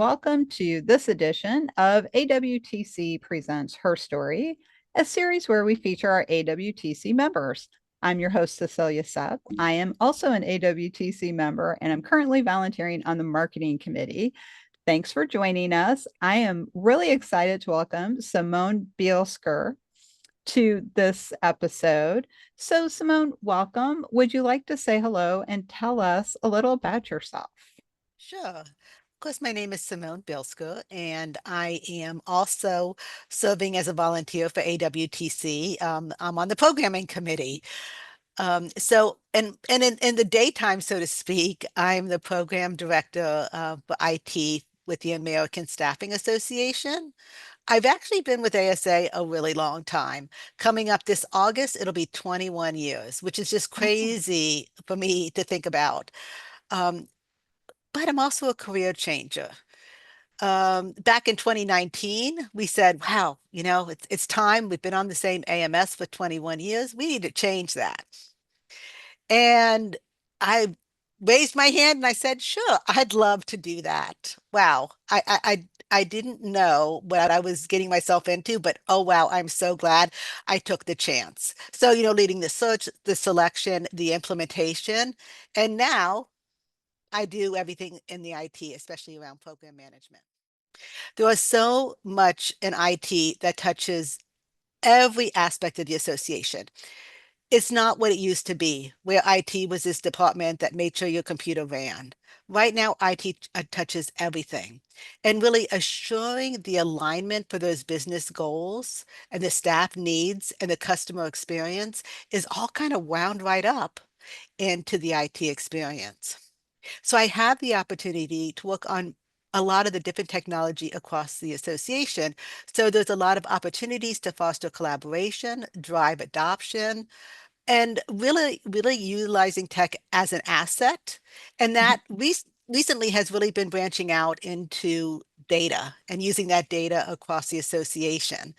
welcome to this edition of AWTC Presents HERstory, a series where we feature our AWTC members. I'm your host, Cecilia Sepp. I am also an AWTC member, and I'm currently volunteering on the marketing committee. Thanks for joining us. I am really excited to welcome Simone Bielsker to this episode. So, Simone, welcome. Would you like to say hello and tell us a little about yourself? Sure. Of course, my name is Simone Bielsker, and I am also serving as a volunteer for AWTC. I'm on the programming committee. In the daytime, so to speak, I'm the program director for IT with the American Staffing Association. I've actually been with ASA a really long time. Coming up this August, it'll be 21 years, which is just crazy for me to think about. Um, but I'm also a career changer. Back in 2019, we said, wow, it's time. We've been on the same AMS for 21 years. We need to change that. And I raised my hand and I said, sure, I'd love to do that. Wow. I didn't know what I was getting myself into, but oh, wow, I'm so glad I took the chance. So, leading the search, the selection, the implementation, and now I do everything in the IT, especially around program management. There is so much in IT that touches every aspect of the association. It's not what it used to be, where IT was this department that made sure your computer ran. Right now, IT touches everything. And really assuring the alignment for those business goals and the staff needs and the customer experience is all kind of wound right up into the IT experience. So I have the opportunity to work on a lot of the different technology across the association. So there's a lot of opportunities to foster collaboration, drive adoption, and really utilizing tech as an asset. And that recently has really been branching out into data and using that data across the association.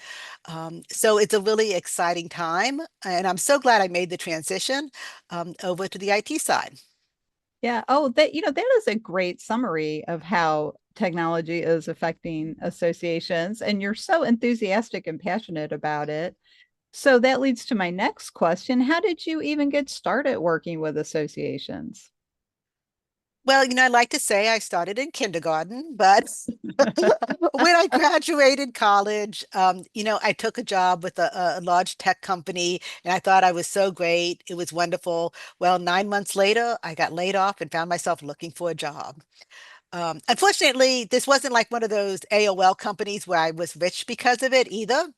So it's a really exciting time. And I'm so glad I made the transition over to the IT side. Yeah. Oh, that is a great summary of how technology is affecting associations, and you're so enthusiastic and passionate about it. So that leads to my next question. How did you even get started working with associations? Well, I like to say I started in kindergarten, but when I graduated college, I took a job with a large tech company and I thought I was so great. It was wonderful. Well, 9 months later, I got laid off and found myself looking for a job. Unfortunately, this wasn't like one of those AOL companies where I was rich because of it either.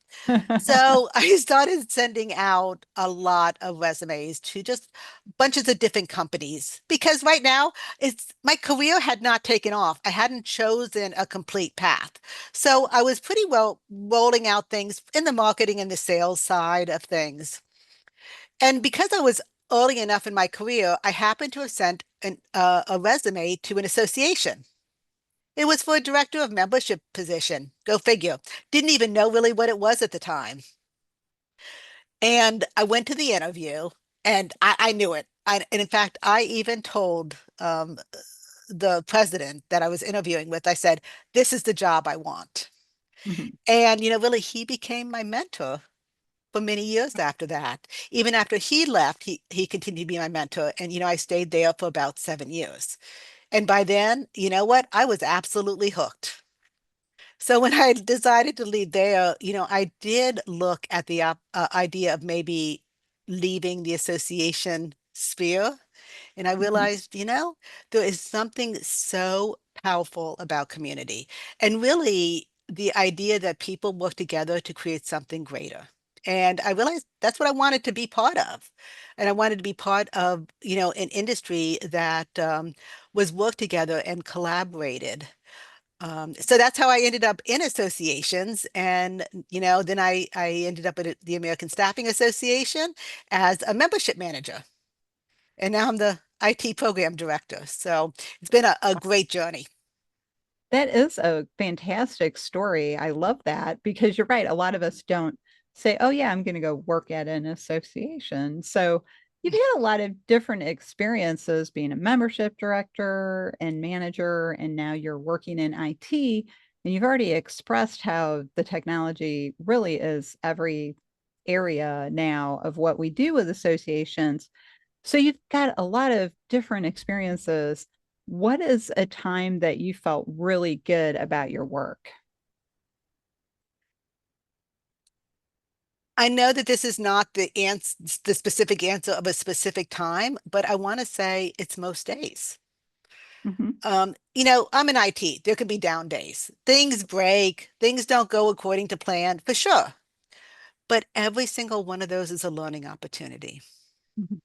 So I started sending out a lot of resumes to just bunches of different companies because right now it's my career had not taken off. I hadn't chosen a complete path. So I was pretty well rolling out things in the marketing and the sales side of things. And because I was early enough in my career, I happened to have sent a resume to an association. It was for a director of membership position. Go figure. Didn't even know really what it was at the time. And I went to the interview and I knew it. And in fact, I even told the president that I was interviewing with, I said, this is the job I want. Mhm. And, really, he became my mentor for many years after that. Even after he left, he continued to be my mentor. And, I stayed there for about 7 years. And by then, you know what? I was absolutely hooked. So when I decided to leave there, I did look at the idea of maybe leaving the association sphere. And I Mhm. realized, there is something so powerful about community. And really, the idea that people work together to create something greater. And I realized that's what I wanted to be part of. And I wanted to be part of, an industry that was worked together and collaborated. So that's how I ended up in associations. And, then I ended up at the American Staffing Association as a membership manager. And now I'm the IT program director. So it's been a great journey. That is a fantastic story. I love that because you're right. A lot of us don't say, oh, yeah, I'm going to go work at an association. So you've had a lot of different experiences being a membership director and manager, and now you're working in IT. And you've already expressed how the technology really is every area now of what we do with associations. So you've got a lot of different experiences. What is a time that you felt really good about your work? I know that this is not the specific answer of a specific time, but I want to say it's most days. Mhm, I'm in IT. There can be down days. Things break, things don't go according to plan, for sure. But every single one of those is a learning opportunity. mhm,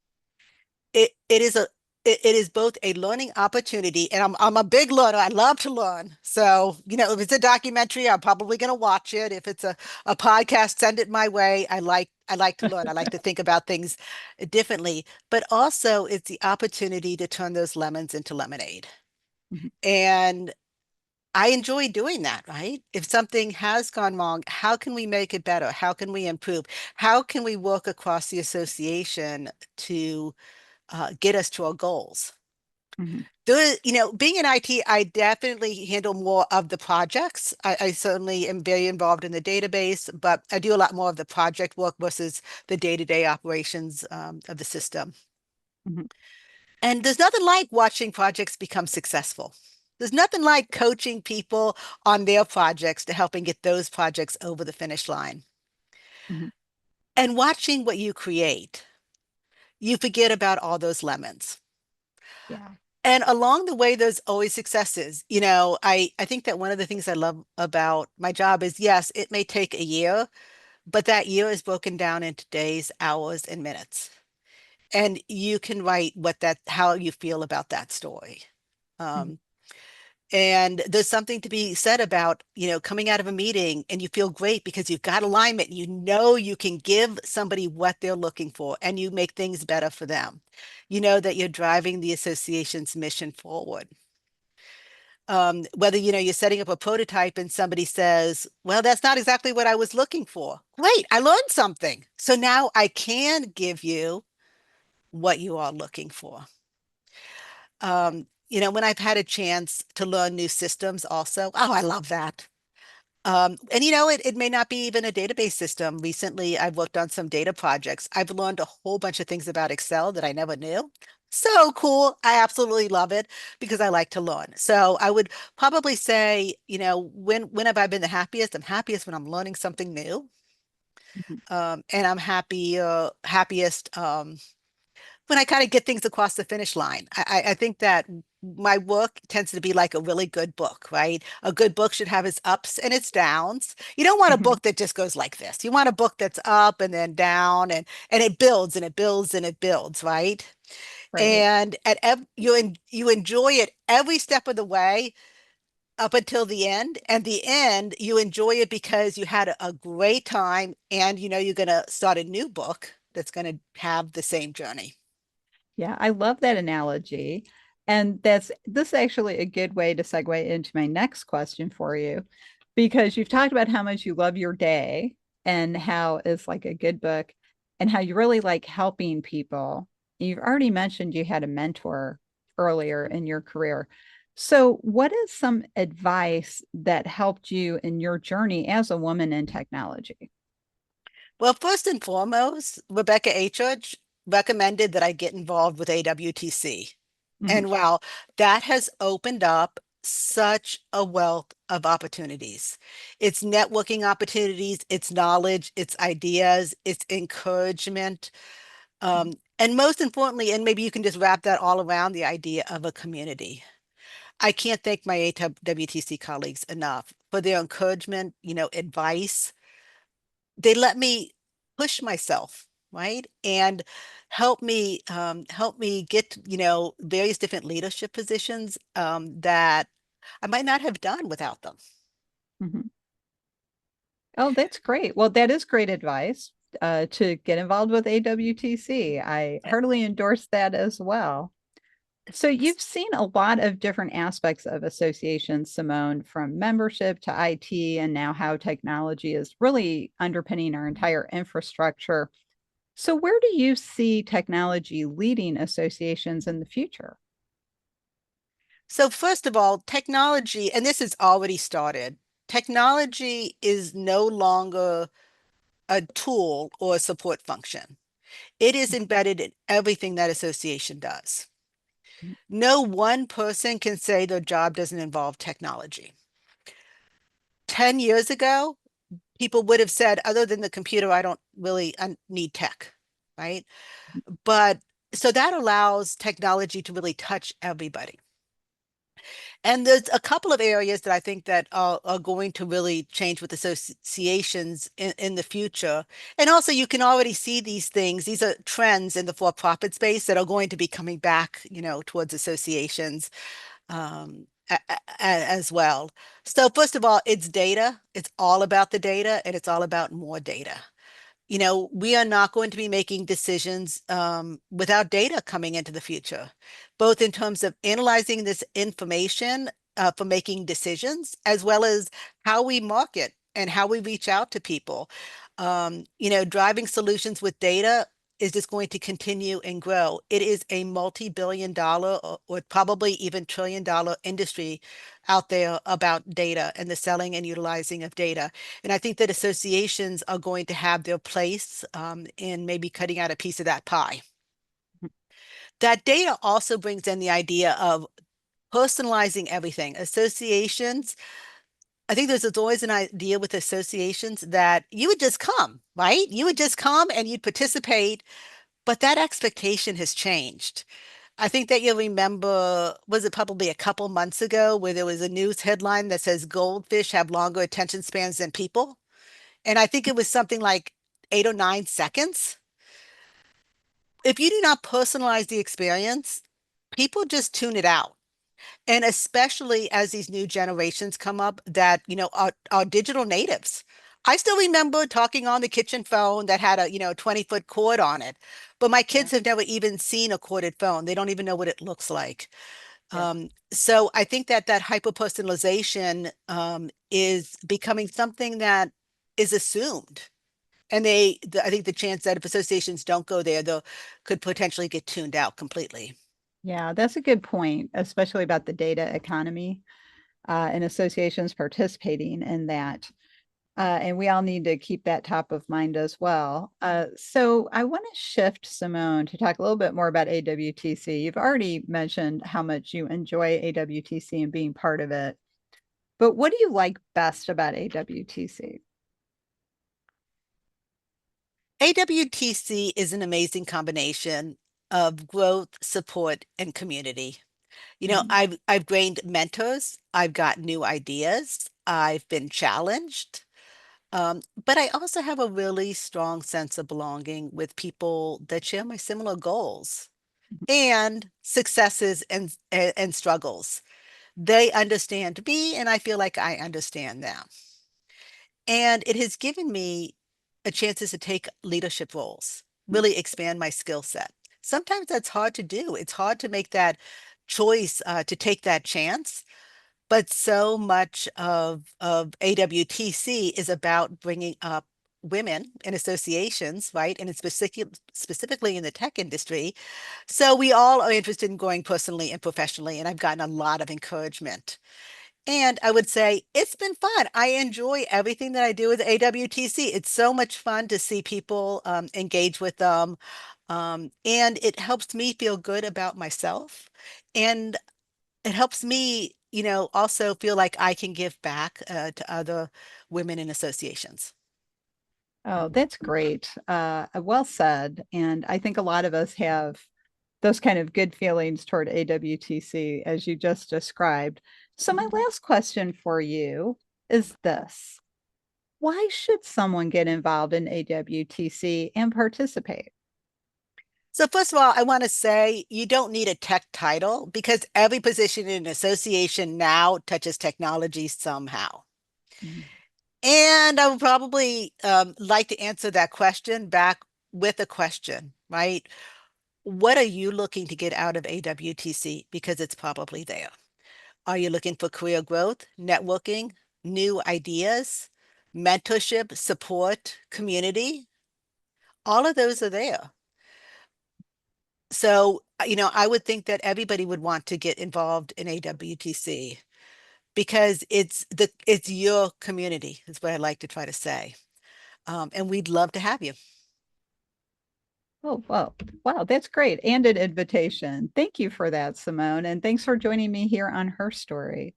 It is it is both a learning opportunity, and I'm a big learner. I love to learn. So, if it's a documentary, I'm probably going to watch it. If it's a podcast, send it my way. I like to learn. I like to think about things differently, but also it's the opportunity to turn those lemons into lemonade. mhm, And I enjoy doing that, right? If something has gone wrong, how can we make it better? How can we improve? How can we work across the association to get us to our goals? mhm, Being in IT, I definitely handle more of the projects. I certainly am very involved in the database, but I do a lot more of the project work versus the day-to-day operations of the system. mhm. And there's nothing like watching projects become successful. There's nothing like coaching people on their projects to helping get those projects over the finish line. Mhm. And watching what you create, you forget about all those lemons. Yeah. And along the way, there's always successes. I think that one of the things I love about my job is, yes, it may take a year, but that year is broken down into days, hours, and minutes. And you can write how you feel about that story. Mhm, Um, And there's something to be said about, coming out of a meeting and you feel great because you've got alignment. You know you can give somebody what they're looking for and you make things better for them. You know that you're driving the association's mission forward. Whether, you're setting up a prototype and somebody says, well, that's not exactly what I was looking for. Great, I learned something. So now I can give you what you are looking for. When I've had a chance to learn new systems also, oh, I love that. And it may not be even a database system. Recently, I've worked on some data projects. I've learned a whole bunch of things about Excel that I never knew. So cool. I absolutely love it because I like to learn. So I would probably say, when have I been the happiest? I'm happiest when I'm learning something new. mhm, And I'm happiest when I kind of get things across the finish line. I think that my work tends to be like a really good book, right? A good book should have its ups and its downs. You don't want a mhm. book that just goes like this. You want a book that's up and then down and it builds and it builds and it builds, right? Right. And you enjoy it every step of the way up until the end. And the end, you enjoy it because you had a great time and you're going to start a new book that's going to have the same journey. Yeah, I love that analogy. And this is actually a good way to segue into my next question for you, because you've talked about how much you love your day and how it's like a good book and how you really like helping people. You've already mentioned you had a mentor earlier in your career. So, what is some advice that helped you in your journey as a woman in technology? Well, first and foremost, Rebecca Church recommended that I get involved with AWTC. Mhm, And wow, that has opened up such a wealth of opportunities. It's networking opportunities, it's knowledge, it's ideas, it's encouragement. mhm, And most importantly, and maybe you can just wrap that all around the idea of a community. I can't thank my AWTC colleagues enough for their encouragement, advice. They let me push myself, right? And help me get, various different leadership positions that I might not have done without them. mhm. Oh, that's great. Well, that is great advice to get involved with AWTC. I Yeah. heartily endorse that as well. So you've seen a lot of different aspects of associations, Simone, from membership to IT, and now how technology is really underpinning our entire infrastructure. So, where do you see technology leading associations in the future? So first of all, technology, and this has already started, technology is no longer a tool or a support function. It is embedded in everything that association does. No one person can say their job doesn't involve technology. 10 years ago, people would have said, other than the computer, I don't really need tech, right? But so that allows technology to really touch everybody. And there's a couple of areas that I think that are going to really change with associations in the future. And also you can already see these things. These are trends in the for-profit space that are going to be coming back, towards associations as well. So first of all, it's data. It's all about the data and it's all about more data. We are not going to be making decisions without data coming into the future, both in terms of analyzing this information for making decisions, as well as how we market and how we reach out to people. Driving solutions with data is just going to continue and grow. It is a multi-billion dollar or probably even trillion-dollar industry out there about data and the selling and utilizing of data. And I think that associations are going to have their place in maybe cutting out a piece of that pie. That data also brings in the idea of personalizing everything. Associations, I think there's always an idea with associations that you would just come, right? You would just come and you'd participate, but that expectation has changed. I think that you'll remember, was it probably a couple months ago, where there was a news headline that says goldfish have longer attention spans than people? And I think it was something like 8 or 9 seconds. If you do not personalize the experience, people just tune it out. And especially as these new generations come up that, are digital natives. I still remember talking on the kitchen phone that had a, 20-foot cord on it. But my Yeah, kids have never even seen a corded phone. They don't even know what it looks like. yeah. So I think that that hyper personalization is becoming something that is assumed. And I think the chance that if associations don't go there, they could potentially get tuned out completely. Yeah, that's a good point, especially about the data economy and associations participating in that. And we all need to keep that top of mind as well. So I want to shift, Simone, to talk a little bit more about AWTC. You've already mentioned how much you enjoy AWTC and being part of it, but what do you like best about AWTC? AWTC is an amazing combination of growth, support, and community. Mhm. I've gained mentors, I've got new ideas, I've been challenged, but I also have a really strong sense of belonging with people that share my similar goals and successes and struggles. They understand me, and I feel like I understand them. And it has given me a chances to take leadership roles, really expand my skill set. Sometimes that's hard to do. It's hard to make that choice to take that chance. But so much of AWTC is about bringing up women in associations, right? And it's specifically in the tech industry. So we all are interested in growing personally and professionally. And I've gotten a lot of encouragement. And I would say it's been fun. I enjoy everything that I do with AWTC. It's so much fun to see people engage with them. And it helps me feel good about myself. And it helps me, also feel like I can give back to other women in associations. Oh, that's great. Well said. And I think a lot of us have those kind of good feelings toward AWTC as you just described. So, my last question for you is this: why should someone get involved in AWTC and participate? So first of all, I want to say you don't need a tech title because every position in an association now touches technology somehow. Mhm. And I would probably like to answer that question back with a question, right? What are you looking to get out of AWTC? Because it's probably there. Are you looking for career growth, networking, new ideas, mentorship, support, community? All of those are there. So, I would think that everybody would want to get involved in AWTC because it's your community, is what I like to try to say. And we'd love to have you. Oh, well, wow, that's great. And an invitation. Thank you for that, Simone. And thanks for joining me here on Her Story.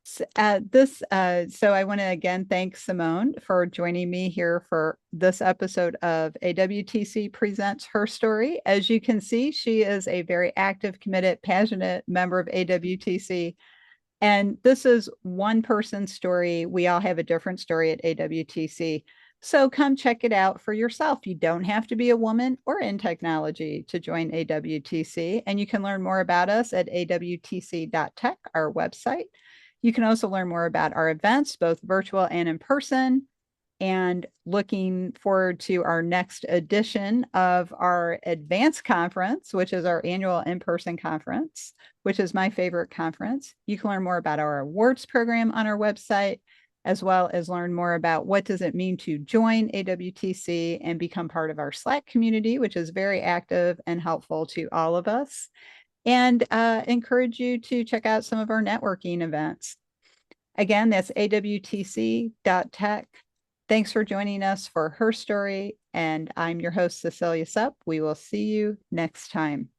So I want to again thank Simone for joining me here for this episode of AWTC Presents Her Story. As you can see, she is a very active, committed, passionate member of AWTC. And this is one person's story. We all have a different story at AWTC. So come check it out for yourself. You don't have to be a woman or in technology to join AWTC. And you can learn more about us at awtc.tech, our website. You can also learn more about our events, both virtual and in person, and looking forward to our next edition of our advanced conference, which is our annual in-person conference, which is my favorite conference. You can learn more about our awards program on our website, as well as learn more about what does it mean to join AWTC and become part of our Slack community, which is very active and helpful to all of us, and encourage you to check out some of our networking events. Again, that's awtc.tech. Thanks for joining us for Her Story, and I'm your host, Cecilia Supp. We will see you next time.